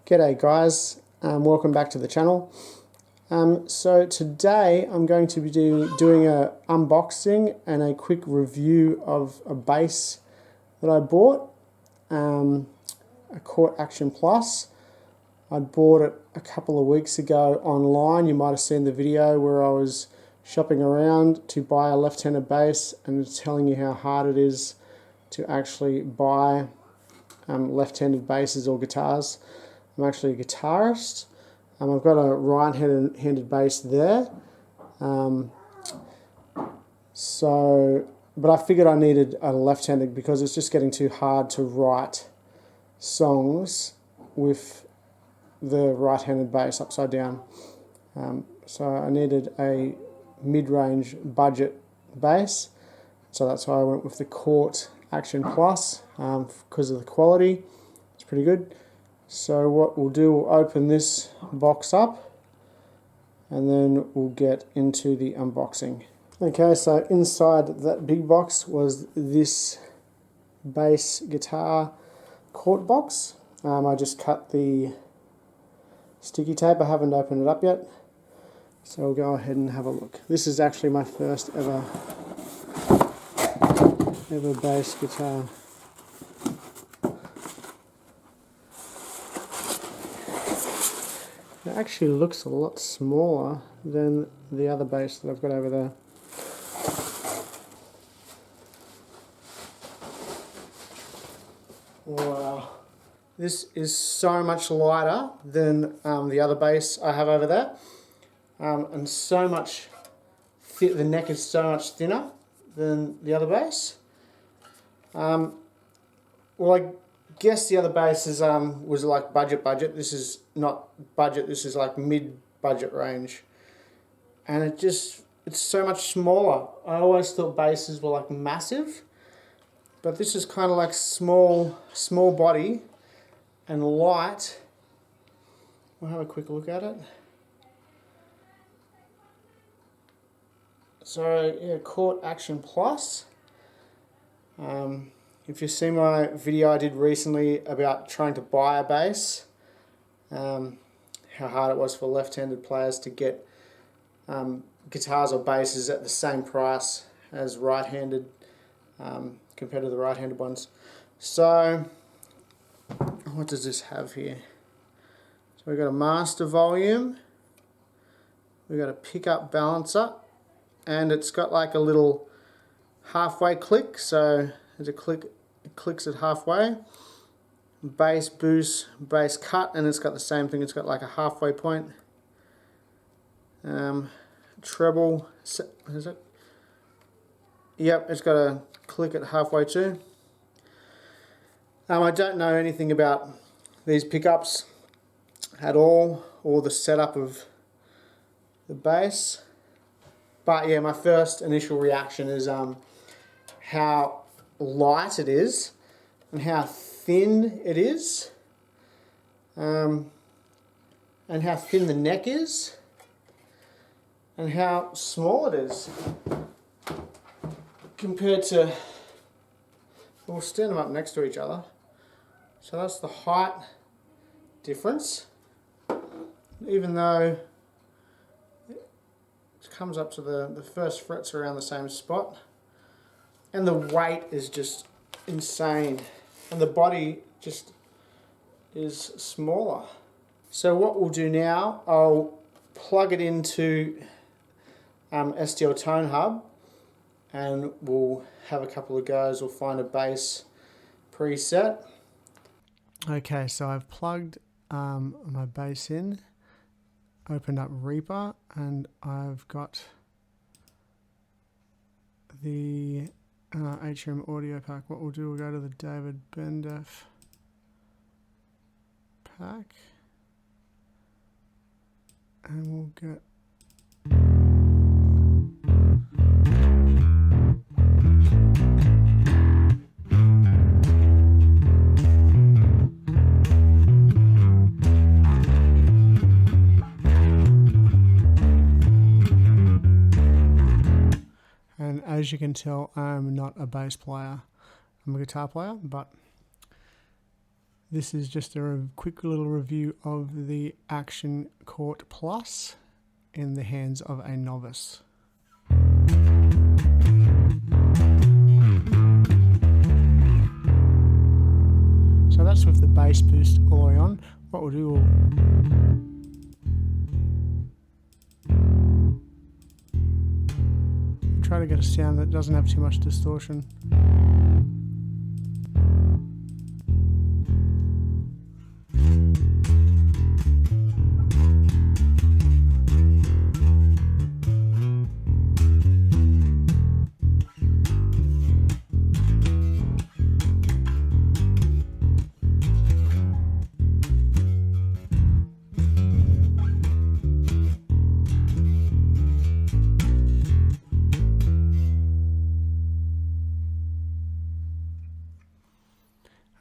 G'day guys, welcome back to the channel. So today I'm going to be doing an unboxing and a quick review of a bass that I bought, a Cort Action Plus. I bought it a couple of weeks ago online. You might have seen the video where I was shopping around to buy a left-handed bass and telling you how hard it is to actually buy left-handed basses or guitars. I'm actually a guitarist. I've got a right-handed bass there. But I figured I needed a left-handed because it's just getting too hard to write songs with the right-handed bass upside down. So I needed a mid-range budget bass. So that's why I went with the Cort Action Plus because of the quality. It's pretty good. So what we'll do, we'll open this box up and then we'll get into the unboxing. Okay, so inside that big box was this bass guitar Cort box. I just cut the sticky tape. I haven't opened it up yet. So we'll go ahead and have a look. This is actually my first ever bass guitar. It actually looks a lot smaller than the other bass that I've got over there. Wow. This is so much lighter than the other bass I have over there. And so much, the neck is so much thinner than the other bass. Well, I guess the other bass is, was like budget. This is not budget, this is like mid-budget range. And it's so much smaller. I always thought basses were like massive, but this is kind of like small body and light. We'll have a quick look at it. So yeah, Cort Action Plus. If you see my video I did recently about trying to buy a bass, how hard it was for left-handed players to get guitars or basses at the same price as right-handed, compared to the right-handed ones. So what does this have here? So we've got a master volume, we've got a pickup balancer, and it's got like a little halfway click, so there's a click, it clicks it halfway. Bass boost, bass cut, and it's got the same thing, it's got like a halfway point. Treble, is it? Yep, it's got a click at halfway too. I don't know anything about these pickups at all, or the setup of the bass. But yeah, my first initial reaction is how light it is and how thin it is, and how thin the neck is and how small it is compared to, we'll stand them up next to each other. So that's the height difference, even though it comes up to the first frets around the same spot. And the weight is just insane. And the body just is smaller. So what we'll do now, I'll plug it into STL Tone Hub and we'll have a couple of goes. We'll find a bass preset. Okay, so I've plugged my bass in, opened up Reaper, and I've got the HM audio pack. What we'll do, we'll go to the David Bendef pack and we'll get as you can tell, I'm not a bass player. I'm a guitar player, but This is just a quick little review of the Action Cort Plus in the hands of a novice. So that's with the bass boost all the way on. What we'll do, we'll try to get a sound that doesn't have too much distortion.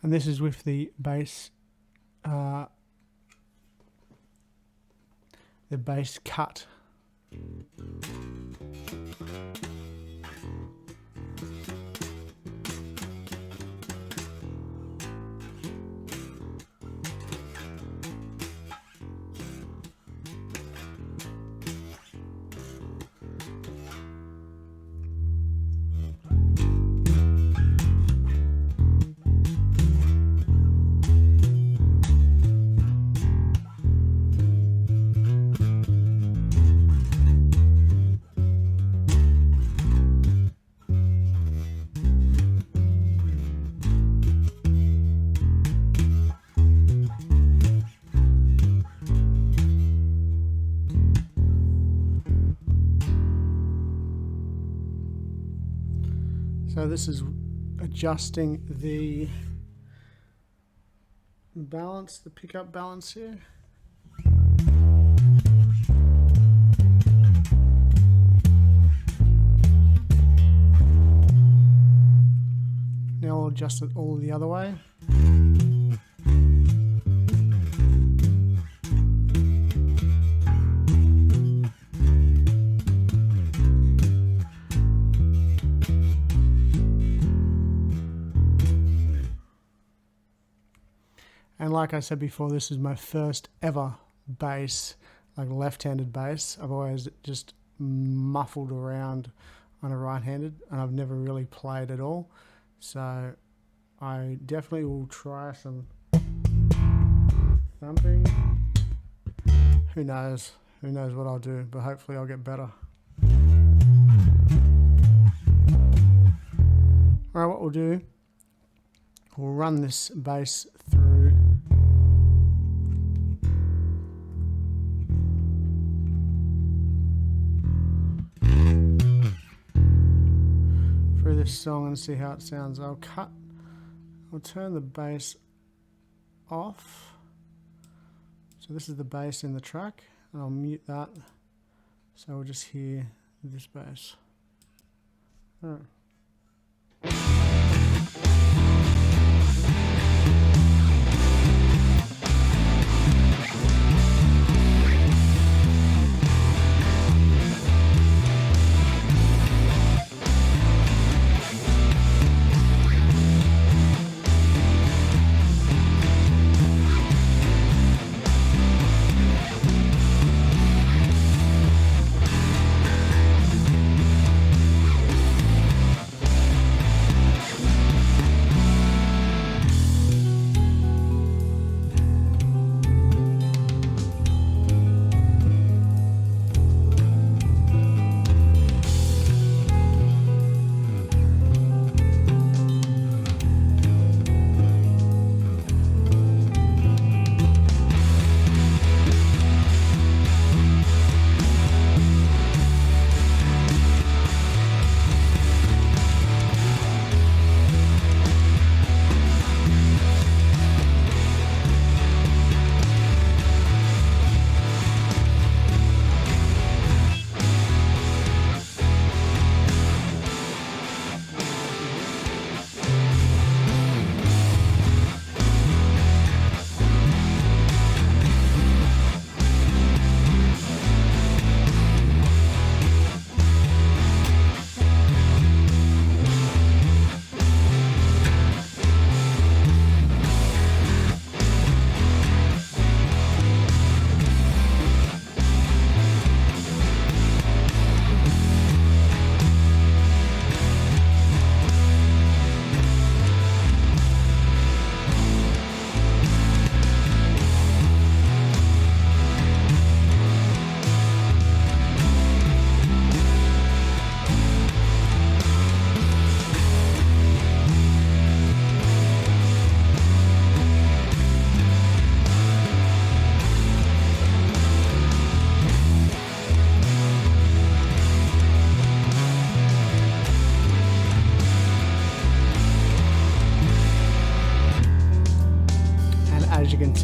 And this is with the bass cut. So this is adjusting the balance, the pickup balance here. Now I'll adjust it all the other way. And like I said before, this is my first ever bass, like left-handed bass. I've always just muffled around on a right-handed, and I've never really played at all. So I definitely will try some thumping. Who knows? Who knows what I'll do, but hopefully I'll get better. Alright, what we'll do, we'll run this bass through this song and see how it sounds. I'll turn the bass off. So this is the bass in the track, and I'll mute that. So we'll just hear this bass. All right.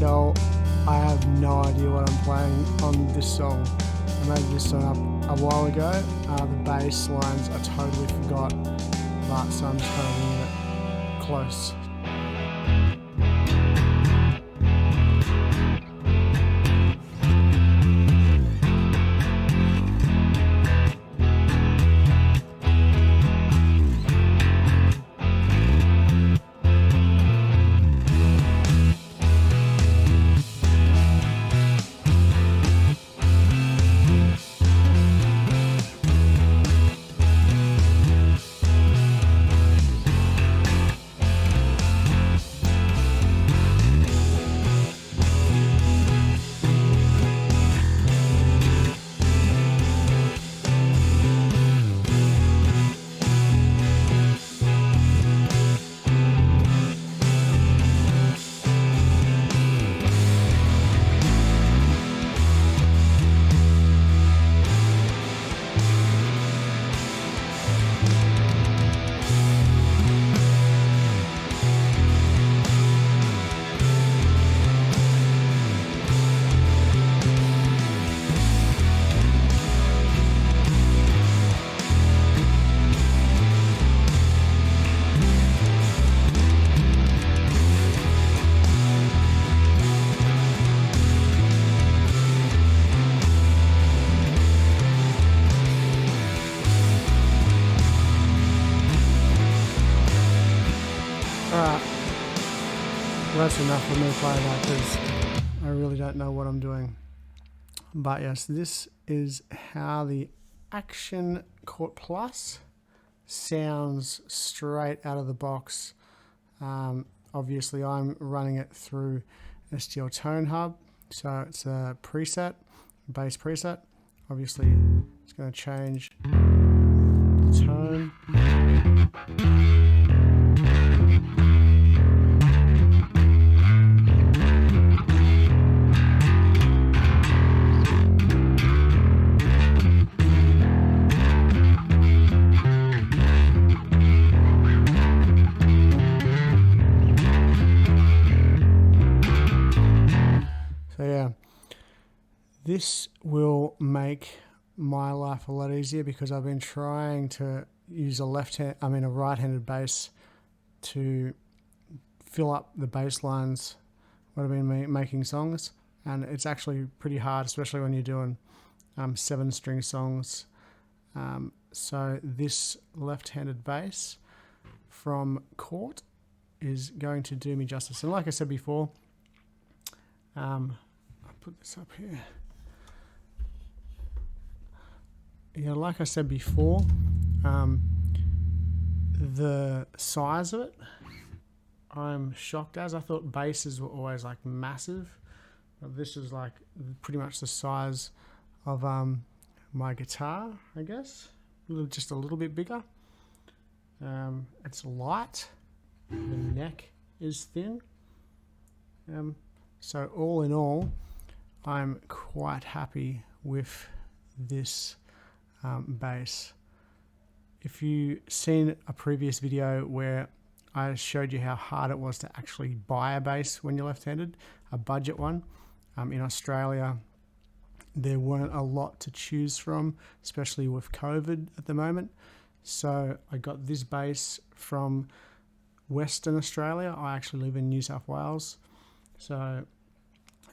tell, I have no idea what I'm playing on this song. I made this song up a while ago. The bass lines I totally forgot, but so I'm just kind of winging it close. Alright, that's enough for me playing that because I really don't know what I'm doing. But yes, this is how the Action Cort Plus sounds straight out of the box. Obviously I'm running it through STL Tone Hub, so it's a preset, bass preset. Obviously it's going to change the tone. So yeah, this will make my life a lot easier because I've been trying to use a right-handed bass to fill up the bass lines when I've been making songs, and it's actually pretty hard, especially when you're doing 7-string songs. So this left-handed bass from Cort is going to do me justice. And like I said before, I'll put this up here. Yeah, like I said before, the size of it, I'm shocked as. I thought basses were always like massive. But this is like pretty much the size of my guitar, I guess. Just a little bit bigger. It's light. The neck is thin. So all in all, I'm quite happy with this bass. If you've seen a previous video where I showed you how hard it was to actually buy a bass when you're left-handed, a budget one, in Australia there weren't a lot to choose from, especially with COVID at the moment. So I got this bass from Western Australia. I actually live in New South Wales, so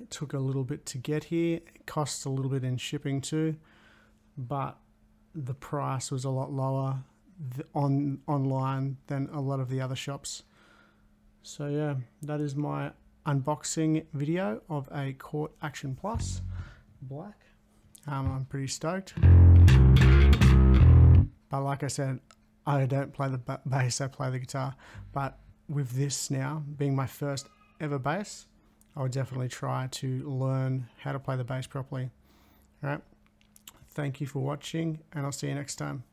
it took a little bit to get here. It costs a little bit in shipping too, but the price was a lot lower online than a lot of the other shops. So yeah, that is my unboxing video of a Cort Action Plus Black. I'm pretty stoked. But like I said, I don't play the bass, I play the guitar. But with this now being my first ever bass, I would definitely try to learn how to play the bass properly. All right. Thank you for watching, and I'll see you next time.